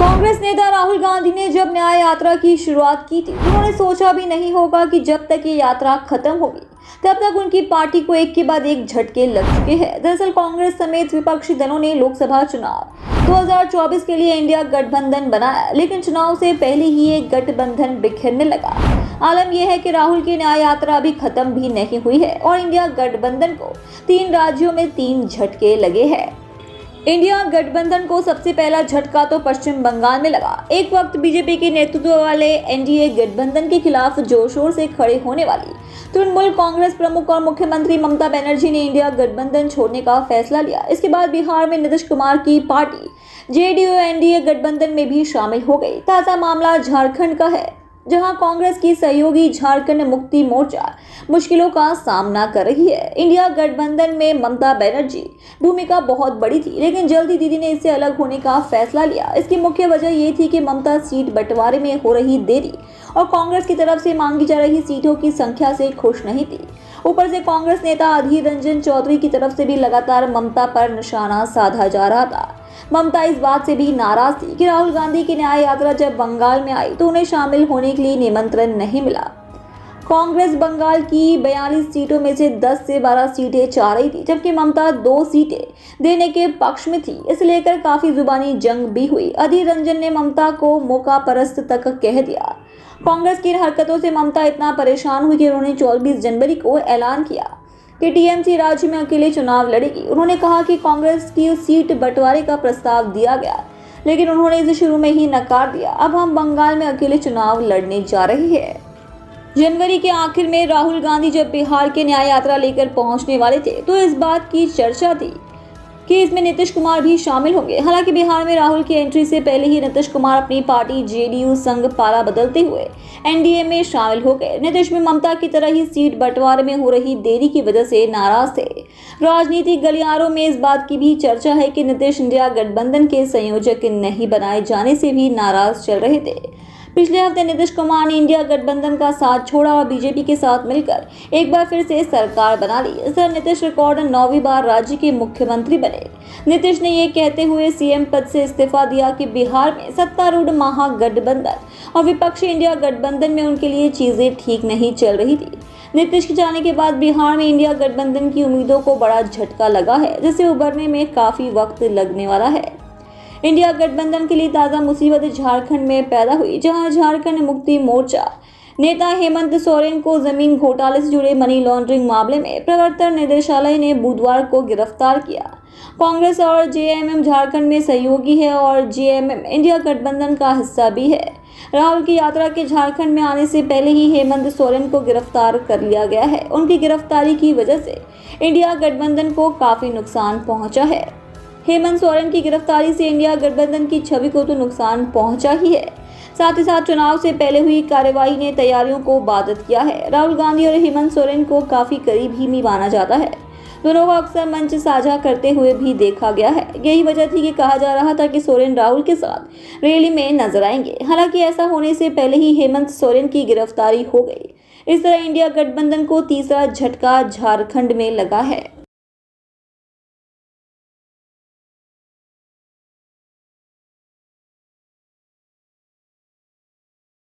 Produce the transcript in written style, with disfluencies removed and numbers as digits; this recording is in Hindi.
कांग्रेस नेता राहुल गांधी ने जब न्याय यात्रा की शुरुआत की थी, उन्होंने सोचा भी नहीं होगा कि जब तक ये यात्रा खत्म होगी तब तक उनकी पार्टी को एक के बाद एक झटके लग चुके हैं। दरअसल कांग्रेस समेत विपक्षी दलों ने लोकसभा चुनाव 2024 के लिए इंडिया गठबंधन बनाया, लेकिन चुनाव से पहले ही ये गठबंधन बिखरने लगा। आलम यह है कि राहुल की न्याय यात्रा अभी खत्म भी नहीं हुई है और इंडिया गठबंधन को 3 राज्यों में 3 झटके लगे हैं। इंडिया गठबंधन को सबसे पहला झटका तो पश्चिम बंगाल में लगा। एक वक्त बीजेपी के नेतृत्व वाले एनडीए गठबंधन के खिलाफ जोर शोर से खड़े होने वाली तृणमूल कांग्रेस प्रमुख और मुख्यमंत्री ममता बनर्जी ने इंडिया गठबंधन छोड़ने का फैसला लिया। इसके बाद बिहार में नीतीश कुमार की पार्टी जेडीयू एनडीए गठबंधन में भी शामिल हो गई। ताजा मामला झारखंड का है, जहां कांग्रेस की सहयोगी झारखंड मुक्ति मोर्चा मुश्किलों का सामना कर रही है। इंडिया गठबंधन में ममता बनर्जी भूमिका बहुत बड़ी थी, लेकिन जल्द ही दीदी ने इससे अलग होने का फैसला लिया। इसकी मुख्य वजह ये थी कि ममता सीट बंटवारे में हो रही देरी और कांग्रेस की तरफ से मांगी जा रही सीटों की संख्या से खुश नहीं थी। ऊपर से कांग्रेस नेता अधीर रंजन चौधरी की तरफ से भी लगातार ममता पर निशाना साधा जा रहा था। ममता इस बात से भी नाराज थी कि राहुल गांधी की न्याय यात्रा जब बंगाल में आई तो उन्हें शामिल होने के लिए निमंत्रण नहीं मिला। कांग्रेस बंगाल की 42 सीटों में से 10 से 12 सीटें चाह रही थी, जबकि ममता 2 सीटें देने के पक्ष में थी। इसे लेकर काफी जुबानी जंग भी हुई। अधीर रंजन ने ममता को मौका परस्त तक कह दिया। कांग्रेस की हरकतों से ममता इतना परेशान हुई कि उन्होंने 24 जनवरी को ऐलान किया कि टीएमसी राज्य में अकेले चुनाव लड़ेगी। उन्होंने कहा कि कांग्रेस की सीट बंटवारे का प्रस्ताव दिया गया, लेकिन उन्होंने इसे शुरू में ही नकार दिया। अब हम बंगाल में अकेले चुनाव लड़ने जा रहे हैं। जनवरी के आखिर में राहुल गांधी जब बिहार के न्याय यात्रा लेकर पहुंचने वाले थे तो इस बात की चर्चा थी कि इसमें नीतीश कुमार भी शामिल होंगे। हालांकि बिहार में राहुल की एंट्री से पहले ही नीतीश कुमार अपनी पार्टी जेडीयू संग पाला बदलते हुए एनडीए में शामिल हो गए। नीतीश भी ममता की तरह ही सीट बंटवारे में हो रही देरी की वजह से नाराज थे। राजनीतिक गलियारों में इस बात की भी चर्चा है कि नीतीश इंडिया गठबंधन के संयोजक नहीं बनाए जाने से भी नाराज चल रहे थे। पिछले हफ्ते नीतीश कुमार ने इंडिया गठबंधन का साथ छोड़ा और बीजेपी के साथ मिलकर एक बार फिर से सरकार बना ली। इस तरह नीतीश रिकॉर्ड 9वीं बार राज्य के मुख्यमंत्री बने। नीतीश ने ये कहते हुए सीएम पद से इस्तीफा दिया कि बिहार में सत्तारूढ़ महागठबंधन और विपक्षी इंडिया गठबंधन में उनके लिए चीजें ठीक नहीं चल रही थी। नीतीश के जाने के बाद बिहार में इंडिया गठबंधन की उम्मीदों को बड़ा झटका लगा है, जिसे उभरने में काफी वक्त लगने वाला है। इंडिया गठबंधन के लिए ताज़ा मुसीबत झारखंड में पैदा हुई, जहां झारखंड मुक्ति मोर्चा नेता हेमंत सोरेन को जमीन घोटाले से जुड़े मनी लॉन्ड्रिंग मामले में प्रवर्तन निदेशालय ने बुधवार को गिरफ्तार किया। कांग्रेस और जेएमएम झारखंड में सहयोगी है और जेएमएम इंडिया गठबंधन का हिस्सा भी है। राहुल की यात्रा के झारखंड में आने से पहले ही हेमंत सोरेन को गिरफ्तार कर लिया गया है। उनकी गिरफ्तारी की वजह से इंडिया गठबंधन को काफी नुकसान पहुंचा है। हेमंत सोरेन की गिरफ्तारी से इंडिया गठबंधन की छवि को तो नुकसान पहुंचा ही है, साथ ही साथ चुनाव से पहले हुई कार्यवाही ने तैयारियों को बाधित किया है। राहुल गांधी और हेमंत सोरेन को काफी करीब ही माना जाता है। दोनों को अक्सर मंच साझा करते हुए भी देखा गया है। यही वजह थी कि कहा जा रहा था कि सोरेन राहुल के साथ रैली में नजर आएंगे। हालांकि ऐसा होने से पहले ही हेमंत सोरेन की गिरफ्तारी हो गई। इस तरह इंडिया गठबंधन को तीसरा झटका झारखंड में लगा है।